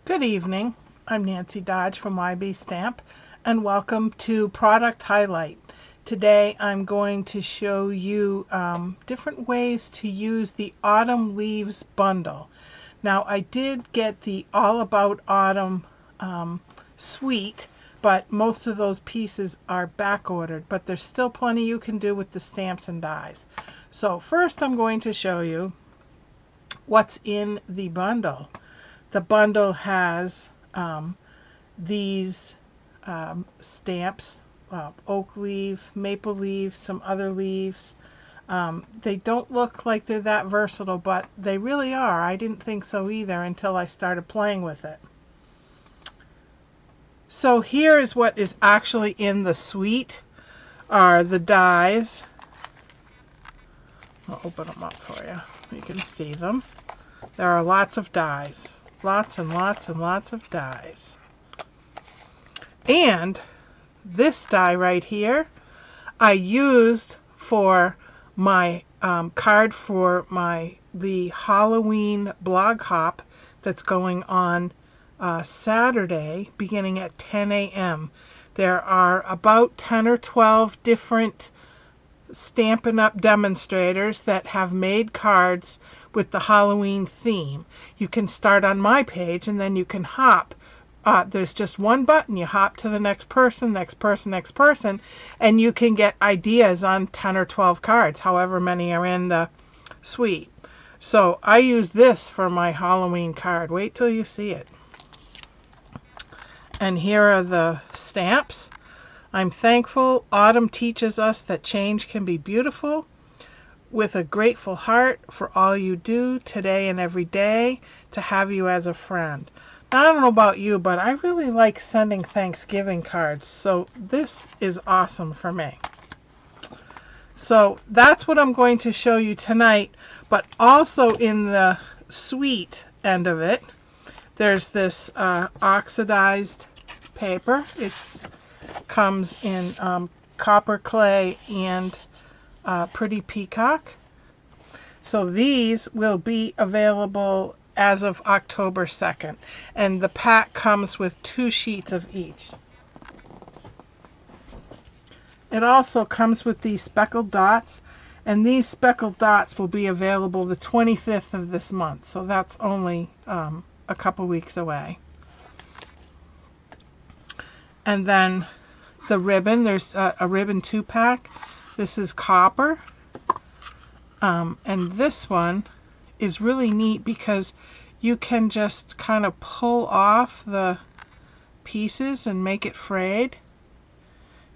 Good evening. I'm Nancy Dodge from YB Stamp, and welcome to Product Highlight. Today I'm going to show you different ways to use the Autumn Leaves bundle. Now, I did get the All About Autumn suite, but most of those pieces are back ordered, but there's still plenty you can do with the stamps and dies. So first I'm going to show you what's in the bundle. The bundle has these stamps, oak leaf, maple leaf, some other leaves. They don't look like they're that versatile, but they really are. I didn't think so either until I started playing with it. So here is what is actually in the suite, are the dies. I'll open them up for you. You can see them. There are lots of dies. Lots and lots and lots of dies. And this die right here I used for my card for the Halloween blog hop that's going on Saturday beginning at 10 a.m. There are about 10 or 12 different Stampin' Up! Demonstrators that have made cards with the Halloween theme. You can start on my page and then you can hop. There's just one button. You hop to the next person, next person, next person, and you can get ideas on 10 or 12 cards, however many are in the suite. So I use this for my Halloween card. Wait till you see it. And here are the stamps. I'm thankful autumn teaches us that change can be beautiful. With a grateful heart for all you do today and every day, to have you as a friend. Now, I don't know about you, but I really like sending Thanksgiving cards, so this is awesome for me. So that's what I'm going to show you tonight, but also in the suite end of it, there's this oxidized paper. It comes in copper clay and Pretty Peacock. So these will be available as of October 2nd, and the pack comes with 2 sheets of each. It also comes with these speckled dots, and these speckled dots will be available the 25th of this month, so that's only a couple weeks away. And then the ribbon, there's a ribbon 2-pack. This is copper, and this one is really neat because you can just kind of pull off the pieces and make it frayed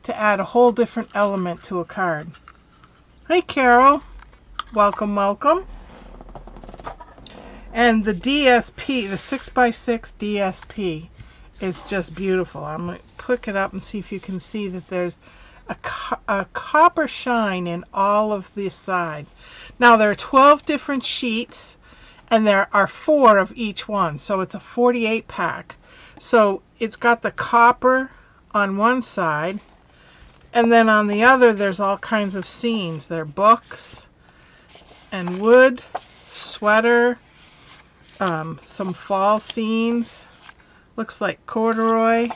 to add a whole different element to a card. Hey Carol, welcome, welcome. And the DSP, the 6x6 DSP, is just beautiful. I'm going to pick it up and see if you can see that there's a copper shine in all of the side. Now there are 12 different sheets and there are 4 of each one, so it's a 48 pack. So it's got the copper on one side, and then on the other there's all kinds of scenes. There are books and wood, sweater, some fall scenes, looks like corduroy,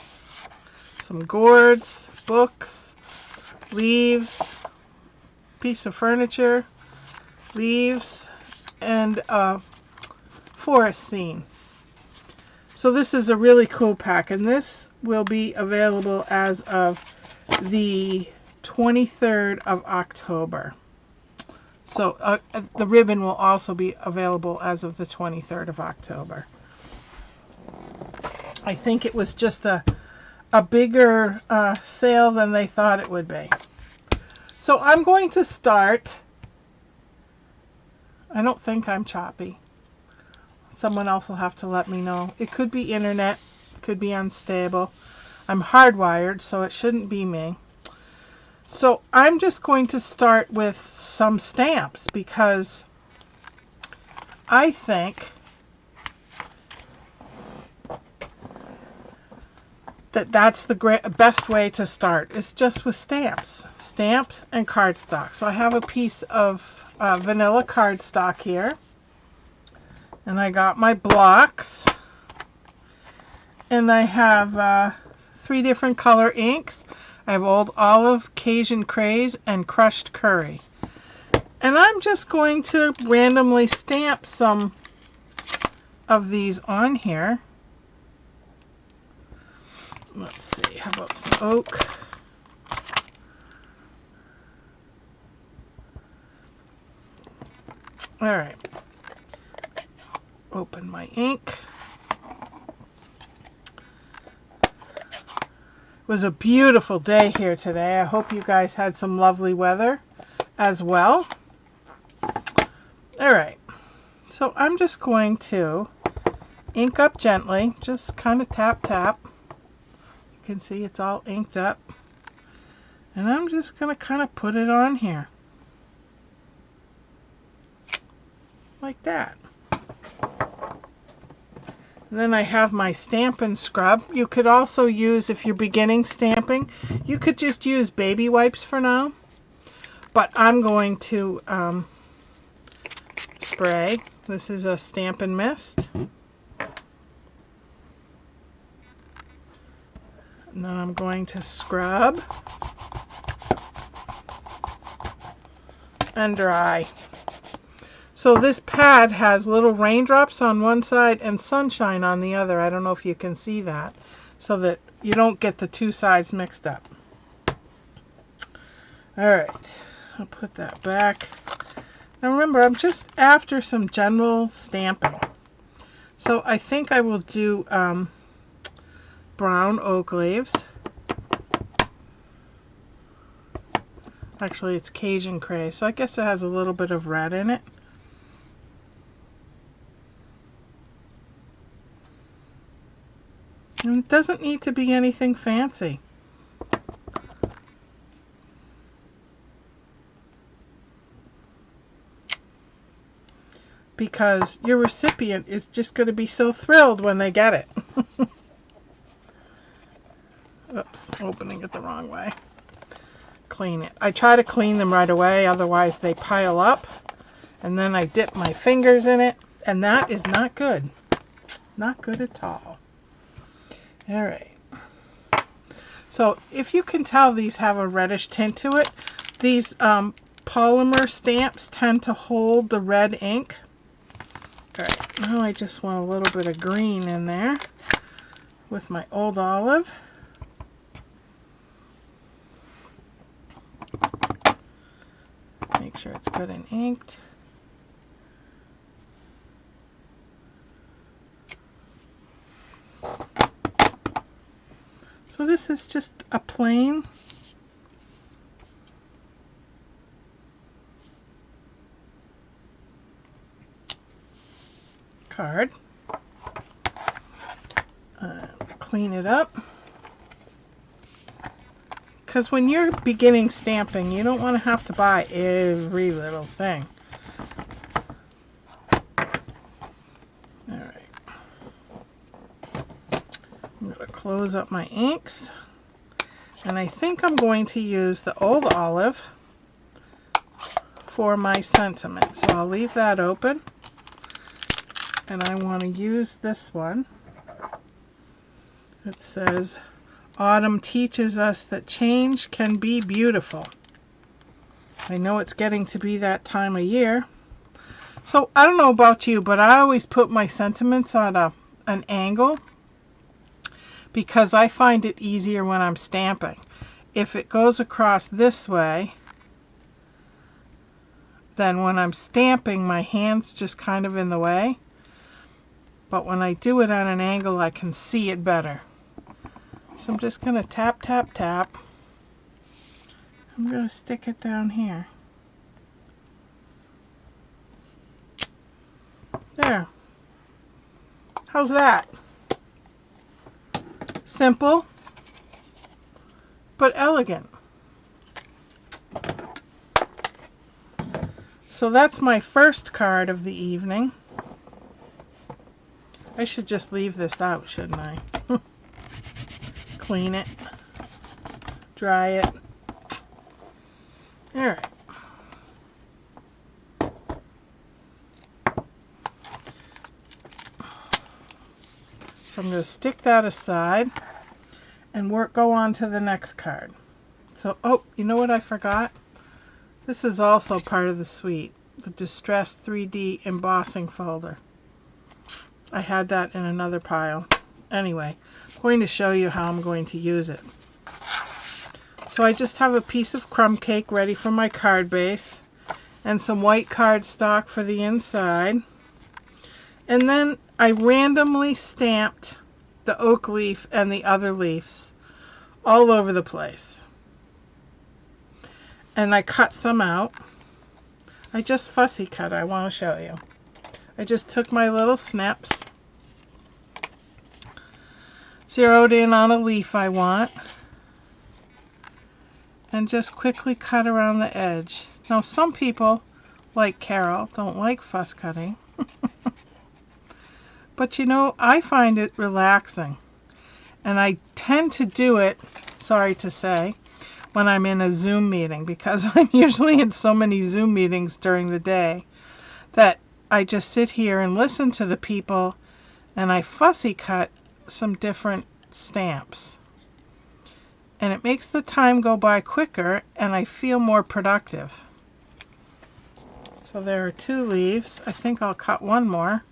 some gourds, books, leaves, piece of furniture, leaves, and a forest scene. So this is a really cool pack, and this will be available as of the 23rd of October. So the ribbon will also be available as of the 23rd of October. I think it was just a bigger sale than they thought it would be. So I'm going to start. I don't think I'm choppy. Someone else will have to let me know. It could be internet, it could be unstable. I'm hardwired, so it shouldn't be me. So I'm just going to start with some stamps because I think that's the best way to start. It's just with stamps and cardstock. So I have a piece of vanilla cardstock here, and I got my blocks, And I have 3 different color inks. I have Old Olive, Cajun Craze, and Crushed Curry. And I'm just going to randomly stamp some of these on here. Let's see, how about some oak? All right. Open my ink. It was a beautiful day here today. I hope you guys had some lovely weather as well. All right. So I'm just going to ink up gently, just kind of tap, tap. You can see it's all inked up. And I'm just going to kind of put it on here. Like that. And then I have my Stampin' Scrub. You could also use, if you're beginning stamping, you could just use baby wipes for now. But I'm going to spray. This is a Stampin' Mist. And then I'm going to scrub and dry. So this pad has little raindrops on one side and sunshine on the other. I don't know if you can see that, so that you don't get the 2 sides mixed up. All right, I'll put that back. Now remember, I'm just after some general stamping. So I think I will do brown oak leaves. Actually, it's Cajun Craze, so I guess it has a little bit of red in it. And it doesn't need to be anything fancy. Because your recipient is just going to be so thrilled when they get it. Oops, opening it the wrong way. Clean it. I try to clean them right away, otherwise they pile up. And then I dip my fingers in it, and that is not good. Not good at all. All right. So if you can tell, these have a reddish tint to it. These polymer stamps tend to hold the red ink. All right, now I just want a little bit of green in there with my Old Olive. Make sure it's good and inked. So this is just a plain card. Clean it up. Because when you're beginning stamping, you don't want to have to buy every little thing. Alright. I'm going to close up my inks. And I think I'm going to use the Old Olive for my sentiment. So I'll leave that open. And I want to use this one. It says, "Autumn teaches us that change can be beautiful." I know it's getting to be that time of year. So I don't know about you, but I always put my sentiments on an angle because I find it easier when I'm stamping. If it goes across this way, then when I'm stamping, my hand's just kind of in the way. But when I do it at an angle, I can see it better. So I'm just going to tap, tap, tap. I'm going to stick it down here. There. How's that? Simple, but elegant. So that's my first card of the evening. I should just leave this out, shouldn't I? Clean it, dry it. All right. So I'm going to stick that aside and go on to the next card. So, oh, you know what I forgot? This is also part of the suite, the Distress 3D embossing folder. I had that in another pile. Anyway, I'm going to show you how I'm going to use it. So I just have a piece of crumb cake ready for my card base and some white cardstock for the inside. And then I randomly stamped the oak leaf and the other leaves all over the place. And I cut some out. I just fussy cut, I want to show you. I just took my little snips, zeroed in on a leaf I want, and just quickly cut around the edge. Now some people, like Carol, don't like fuss cutting. But you know, I find it relaxing. And I tend to do it, sorry to say, when I'm in a Zoom meeting, because I'm usually in so many Zoom meetings during the day that I just sit here and listen to the people and I fussy cut some different stamps. And it makes the time go by quicker and I feel more productive. So there are 2 leaves. I think I'll cut one more.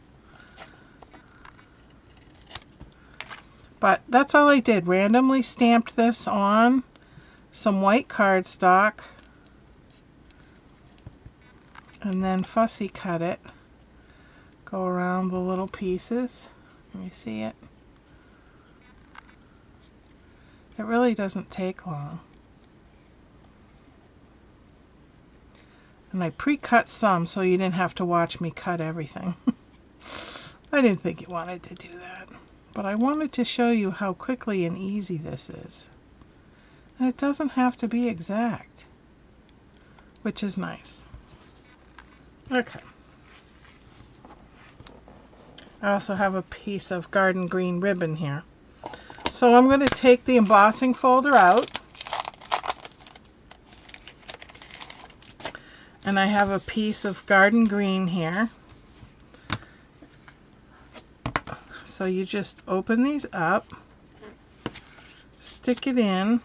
But that's all I did. Randomly stamped this on some white cardstock and then fussy cut it. Go around the little pieces. Let me see it. It really doesn't take long. And I pre-cut some so you didn't have to watch me cut everything. I didn't think you wanted to do that. But I wanted to show you how quickly and easy this is. And it doesn't have to be exact, which is nice. Okay. I also have a piece of garden green ribbon here. So I'm going to take the embossing folder out. And I have a piece of garden green here. So you just open these up, stick it in,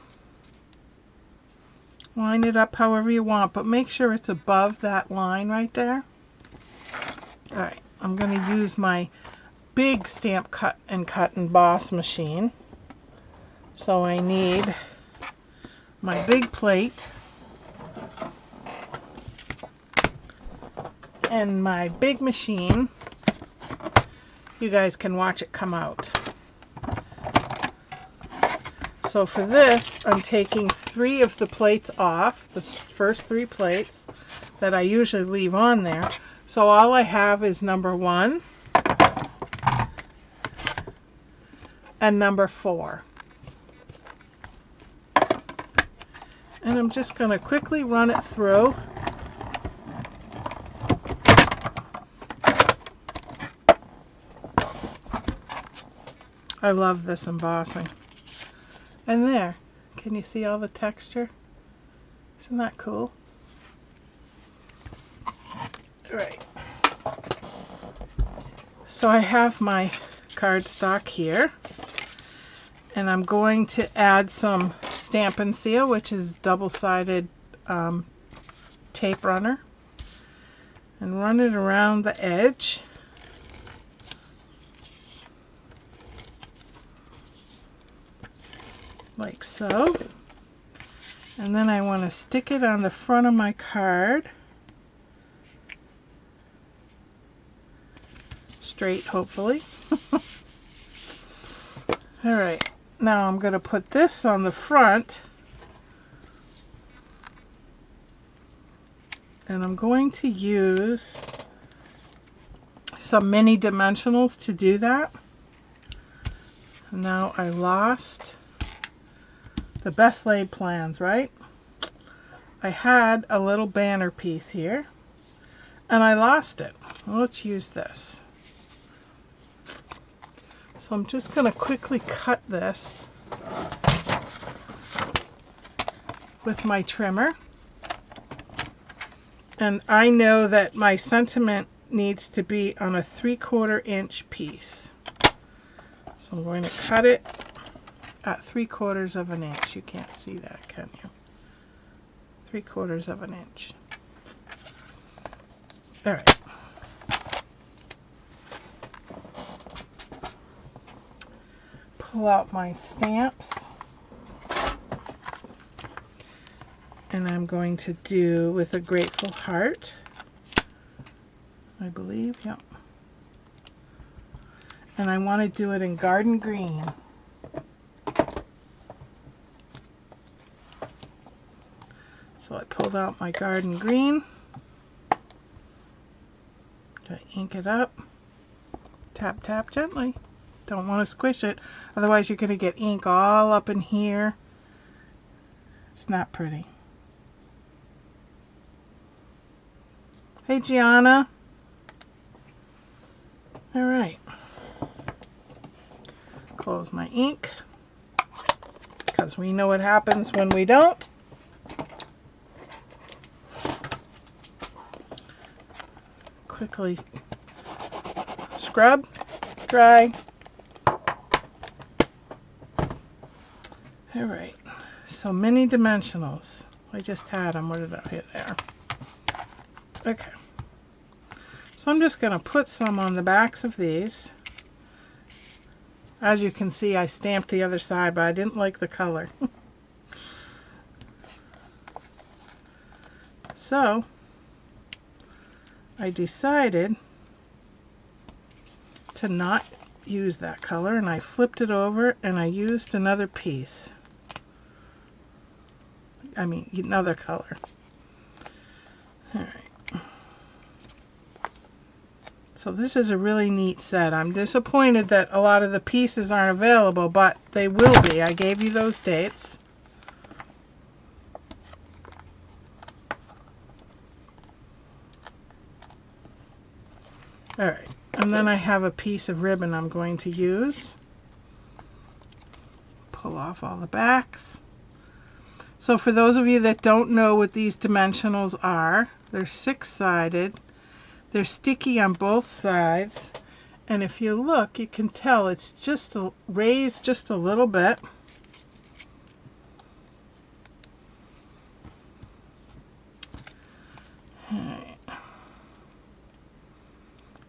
line it up however you want, but make sure it's above that line right there. Alright, I'm going to use my big stamp cut and emboss machine. So I need my big plate and my big machine. You guys can watch it come out. So for this, I'm taking 3 of the plates off, the first 3 plates that I usually leave on there. So all I have is number 1 and number 4. And I'm just going to quickly run it through. I love this embossing. And there, can you see all the texture? Isn't that cool? Right. So I have my cardstock here, and I'm going to add some Stampin' Seal, which is double-sided tape runner, and run it around the edge. Like so. And then I want to stick it on the front of my card. Straight, hopefully. Alright, now I'm going to put this on the front. And I'm going to use some mini dimensionals to do that. Now I lost the best laid plans, right? I had a little banner piece here and I lost it. Well, let's use this. So I'm just going to quickly cut this with my trimmer. And I know that my sentiment needs to be on a 3/4 inch piece. So So I'm going to cut it at 3/4 of an inch. You can't see that, can you? 3/4 of an inch. All right. Pull out my stamps. And I'm going to do with a grateful heart, I believe, yeah. And I want to do it in garden green. So I pulled out my garden green. Gotta ink it up. Tap, tap gently. Don't want to squish it, otherwise you're going to get ink all up in here. It's not pretty. Hey, Gianna. All right. Close my ink, because we know what happens when we don't. Quickly scrub, dry. All right. So mini dimensionals. I just had them. Where did I hit there? Okay. So I'm just going to put some on the backs of these. As you can see, I stamped the other side, but I didn't like the color. So I decided to not use that color, and I flipped it over and I used another piece. I mean, another color. All right. So this is a really neat set. I'm disappointed that a lot of the pieces aren't available, but they will be. I gave you those dates. All right, and then I have a piece of ribbon I'm going to use. Pull off all the backs. So for those of you that don't know what these dimensionals are, they're 6-sided. They're sticky on both sides, and if you look, you can tell it's just raised just a little bit. All right.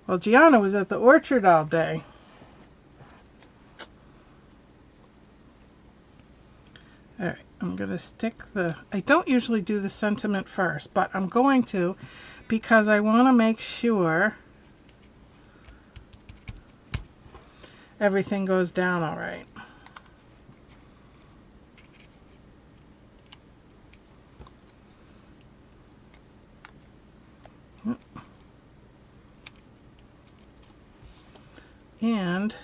Well, Gianna was at the orchard all day. All right, I'm going to stick I don't usually do the sentiment first, but I'm going to, because I want to make sure everything goes down all right. And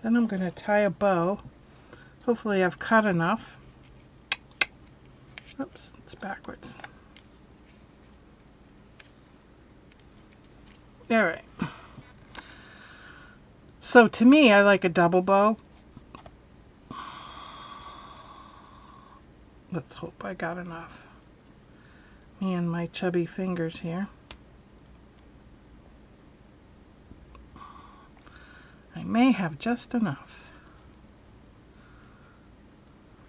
then I'm going to tie a bow. Hopefully I've cut enough. Oops, it's backwards. All right. So to me, I like a double bow. Let's hope I got enough. Me and my chubby fingers here. I may have just enough.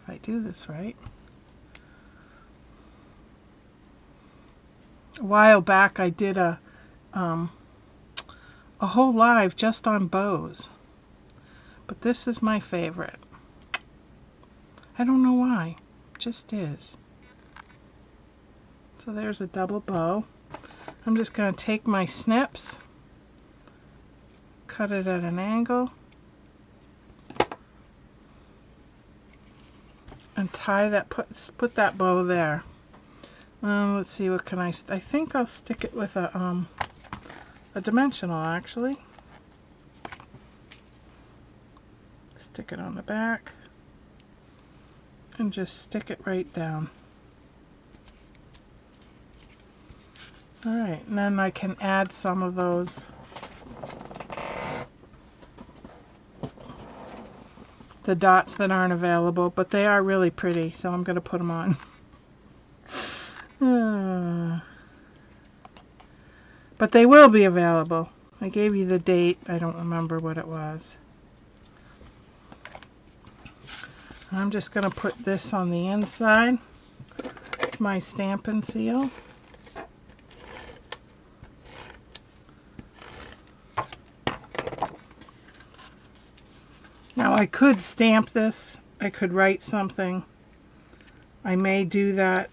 If I do this right. A while back I did a whole live just on bows, but this is my favorite. I don't know why, it just is. So there's a double bow. I'm just going to take my snips, cut it at an angle, and tie that, put that bow there. Let's see, what can I think I'll stick it with a dimensional, actually. Stick it on the back and just stick it right down. Alright, and then I can add some of those the dots that aren't available, but they are really pretty, so I'm going to put them on. But they will be available. I gave you the date. I don't remember what it was. I'm just going to put this on the inside, my Stampin' Seal. Now I could stamp this, I could write something. I may do that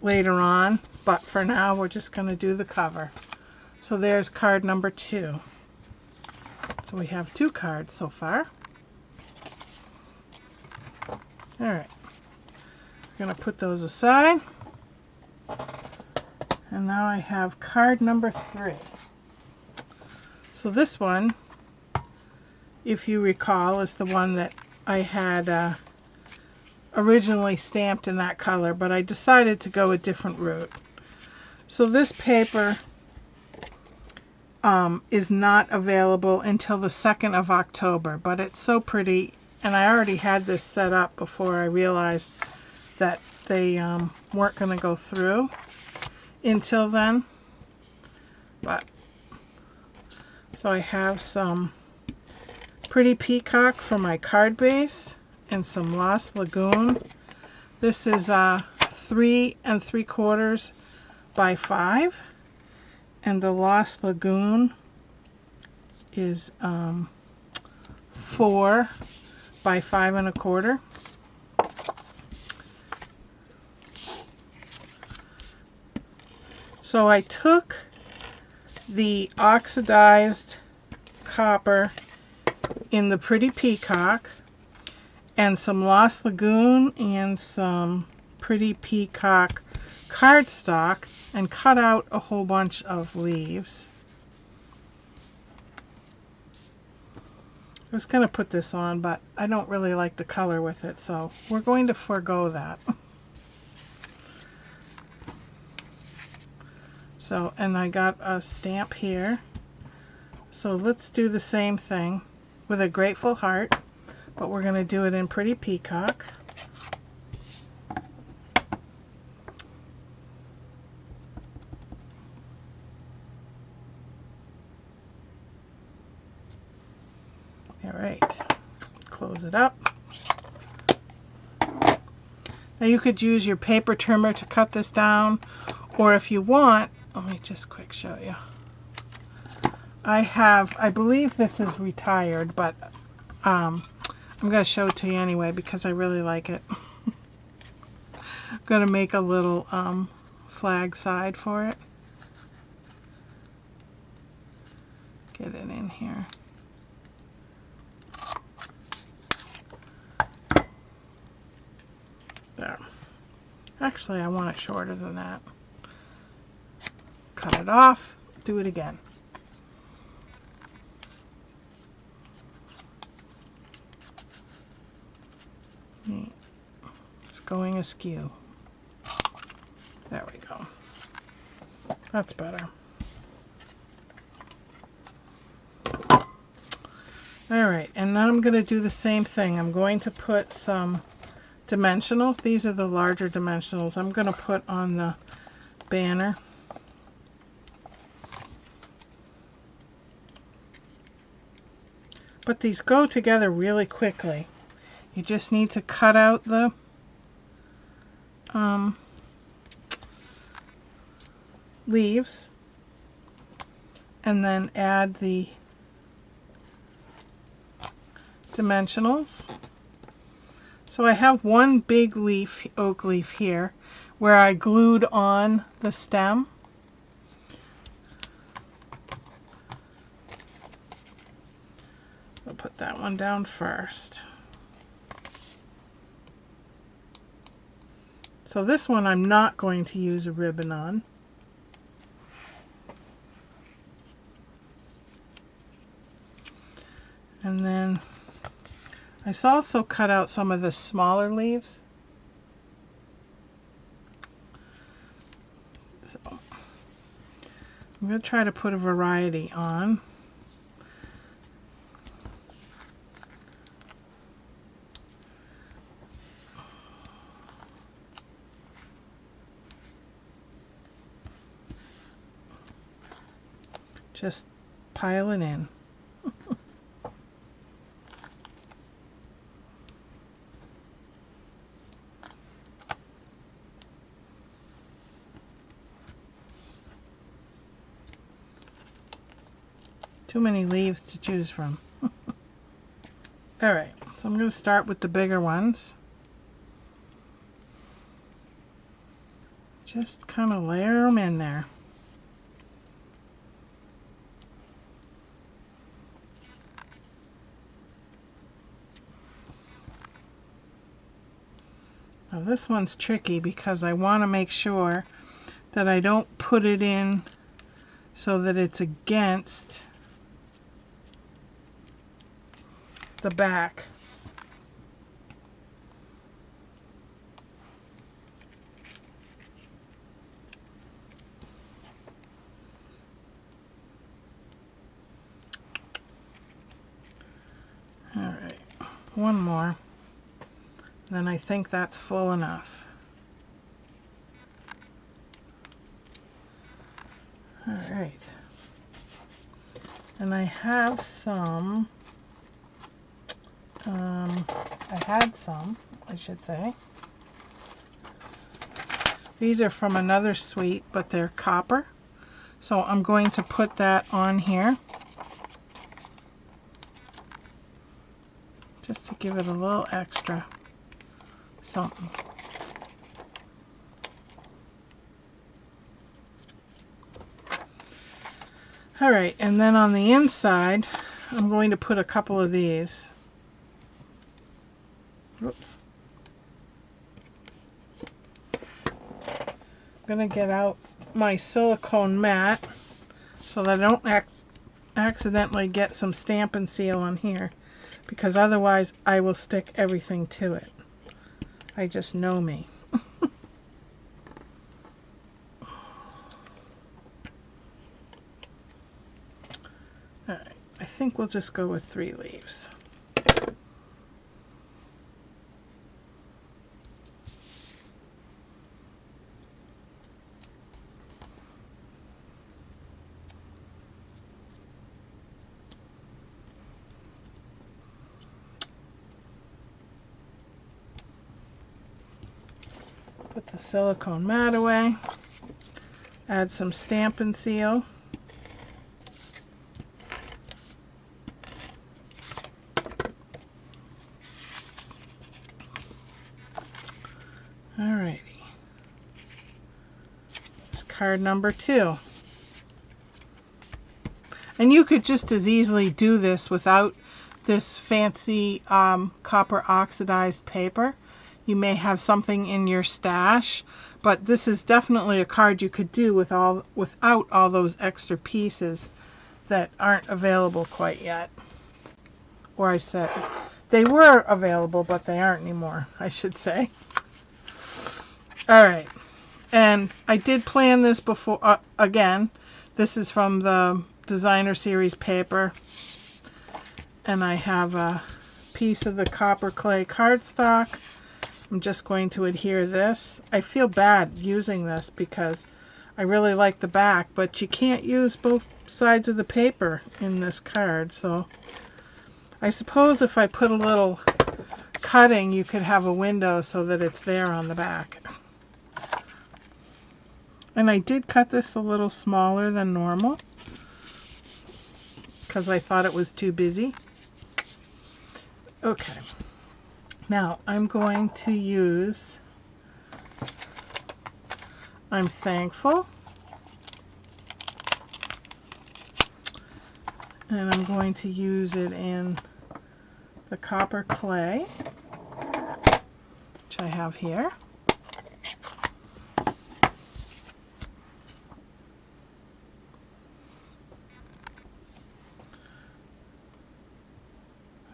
later on, but for now we're just going to do the cover. So there's card number 2. So we have 2 cards so far. Alright, I'm going to put those aside. And now I have card number 3. So this one, if you recall, is the one that I had originally stamped in that color, but I decided to go a different route. So this paper is not available until the 2nd of October, but it's so pretty, and I already had this set up before I realized that they weren't going to go through until then. But so I have some Pretty Peacock for my card base and some Lost Lagoon. This is 3 3/4 by 5, and the Lost Lagoon is 4 by 5 1/4. So I took the oxidized copper in the Pretty Peacock and some Lost Lagoon and some Pretty Peacock cardstock and cut out a whole bunch of leaves. I was going to put this on, but I don't really like the color with it, so we're going to forego that. So, and I got a stamp here. So let's do the same thing with a grateful heart, but we're going to do it in Pretty Peacock. All right, close it up. Now you could use your paper trimmer to cut this down, or if you want, let me just quick show you. I believe this is retired, but I'm going to show it to you anyway because I really like it. I'm going to make a little flag side for it. Get it in here. There. Actually, I want it shorter than that. Cut it off, do it again. It's going askew. There we go. That's better. Alright, and now I'm going to do the same thing. I'm going to put some dimensionals. These are the larger dimensionals. I'm going to put on the banner. But these go together really quickly. You just need to cut out the leaves and then add the dimensionals. So I have one big leaf, oak leaf here, where I glued on the stem. I'll put that one down first. So this one I'm not going to use a ribbon on. And then I also cut out some of the smaller leaves. So I'm going to try to put a variety on. Just pile it in. Too many leaves to choose from. Alright, so I'm going to start with the bigger ones. Just kind of layer them in there. Now this one's tricky because I want to make sure that I don't put it in so that it's against the back. Alright, one more. Then I think that's full enough. Alright. And I have some, I should say. These are from another suite, but they're copper. So I'm going to put that on here. Just to give it a little extra something. Alright, and then on the inside, I'm going to put a couple of these. Oops. I'm going to get out my silicone mat so that I don't accidentally get some Stampin' Seal on here, because otherwise I will stick everything to it. I just know me. Alright, I think we'll just go with 3 leaves. Put the silicone mat away. Add some Stampin' Seal. Alrighty. It's card number 2. And you could just as easily do this without this fancy copper oxidized paper. You may have something in your stash, but this is definitely a card you could do without all those extra pieces that aren't available quite yet. Or I said they were available, but they aren't anymore, I should say. Alright, and I did plan this before, again, this is from the Designer Series paper, and I have a piece of the copper clay cardstock. I'm just going to adhere this. I feel bad using this because I really like the back, but you can't use both sides of the paper in this card, so I suppose if I put a little cutting, you could have a window so that it's there on the back. And I did cut this a little smaller than normal because I thought it was too busy. Okay. Now I'm going to use I'm Thankful, and I'm going to use it in the copper clay, which I have here.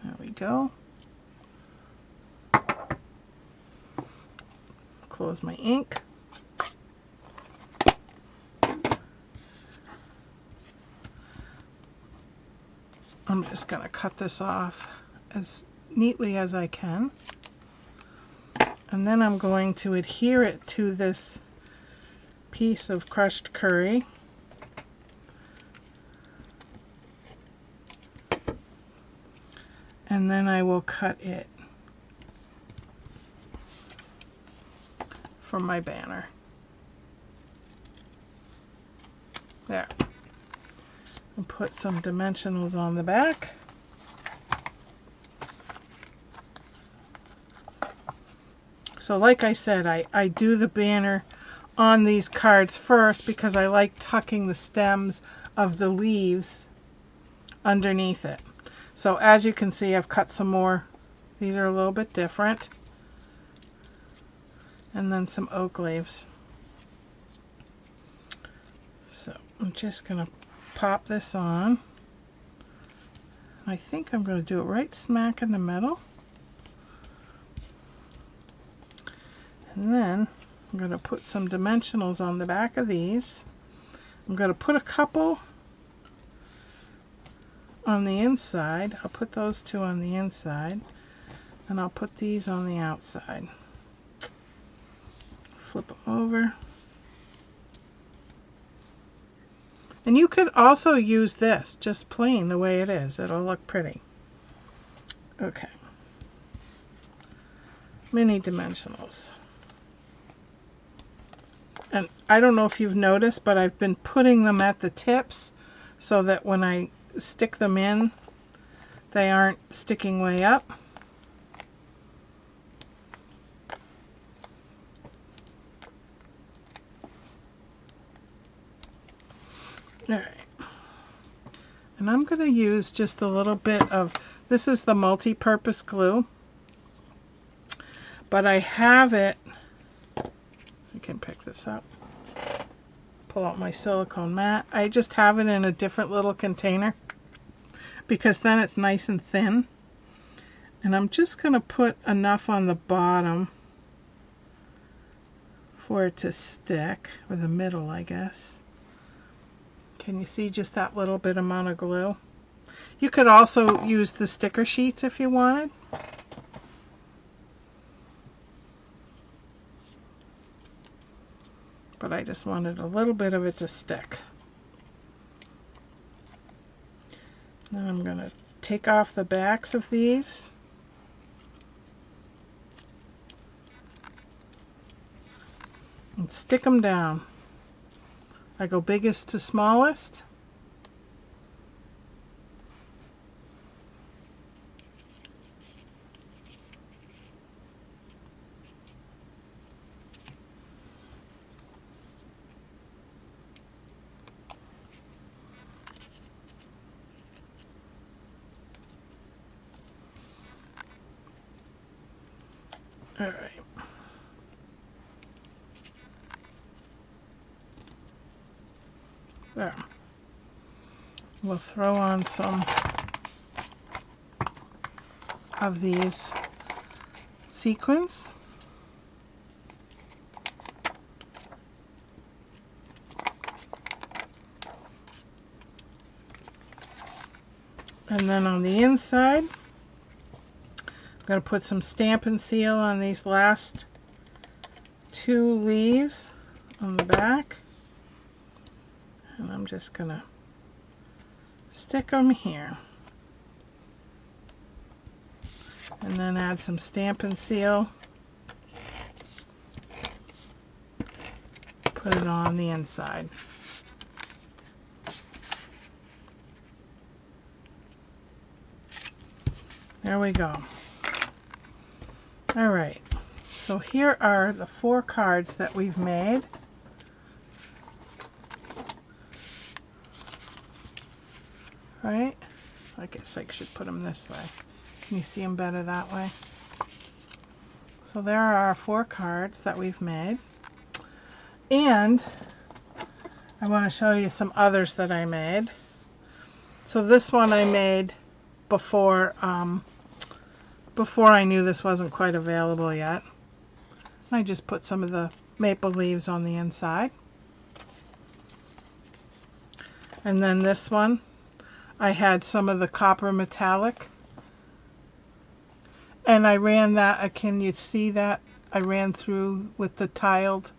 There we go. Close my ink. I'm just going to cut this off as neatly as I can. And then I'm going to adhere it to this piece of crushed curry. And then I will cut it for my banner. And put some dimensionals on the back. So like I said, I do the banner on these cards first because I like tucking the stems of the leaves underneath it. So as you can see, I've cut some more. These are a little bit different. And then some oak leaves. So I'm just going to pop this on. I think I'm going to do it right smack in the middle. And then I'm going to put some dimensionals on the back of these. I'm going to put a couple on the inside. I'll put those two on the inside. And I'll put these on the outside. Flip them over. And you could also use this just plain the way it is. It'll look pretty. Okay. Mini dimensionals. And I don't know if you've noticed, but I've been putting them at the tips so that when I stick them in, they aren't sticking way up. Alright. And I'm going to use just a little bit of, this is the multi-purpose glue, but I have it, I can pick this up, pull out my silicone mat. I just have it in a different little container because then it's nice and thin. And I'm just going to put enough on the bottom for it to stick, or the middle, I guess. Can you see just that little bit amount of glue? You could also use the sticker sheets if you wanted. But I just wanted a little bit of it to stick. Then I'm going to take off the backs of these. And stick them down. I go biggest to smallest. All right. There. We'll throw on some of these sequins. And then on the inside, I'm going to put some Stampin' Seal on these last two leaves on the back. And I'm just going to stick them here. And then add some Stampin' Seal. Put it on the inside. There we go. All right. So here are the 4 cards that we've made. Right? I guess I should put them this way. Can you see them better that way? So there are our 4 cards that we've made. And I want to show you some others that I made. So this one I made before I knew this wasn't quite available yet. I just put some of the maple leaves on the inside. And then this one, I had some of the copper metallic. And I ran that, can you see that? I ran through with the tiled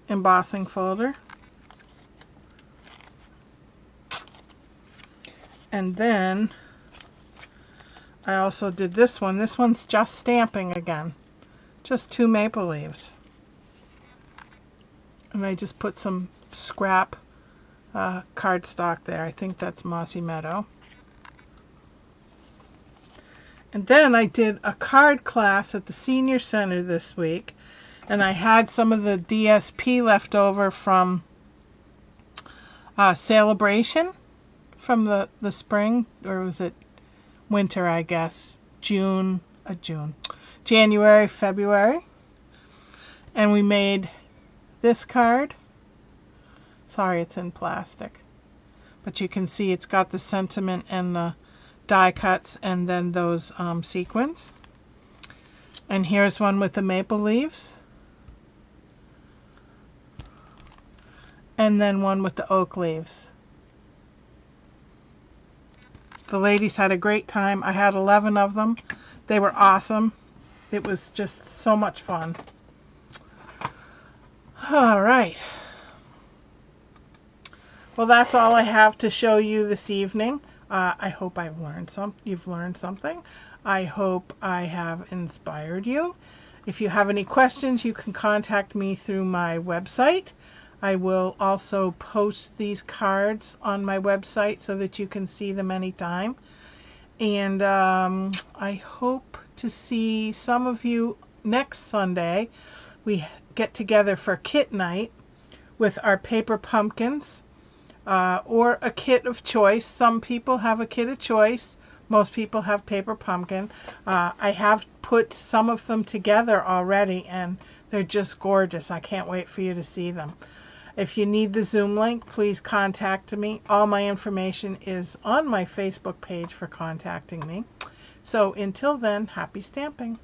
embossing folder. And then I also did this one. This one's just stamping again. Just 2 maple leaves. And I just put some scrap cardstock there. I think that's Mossy Meadow. And then I did a card class at the Senior Center this week, and I had some of the DSP left over from Celebration from the spring, or was it winter, I guess, January, February. And we made this card. Sorry, it's in plastic, but you can see it's got the sentiment and the die cuts and then those sequins. And here's one with the maple leaves, and then one with the oak leaves. The ladies had a great time. I had 11 of them. They were awesome. It was just so much fun. All right. Well, that's all I have to show you this evening. I hope you've learned something. I hope I have inspired you. If you have any questions, you can contact me through my website. I will also post these cards on my website so that you can see them anytime. And I hope to see some of you next Sunday. We get together for kit night with our paper pumpkins, or a kit of choice. Some people have a kit of choice. Most people have paper pumpkin. I have put some of them together already, and they're just gorgeous. I can't wait for you to see them. If you need the Zoom link, please contact me. All my information is on my Facebook page for contacting me. So until then, happy stamping.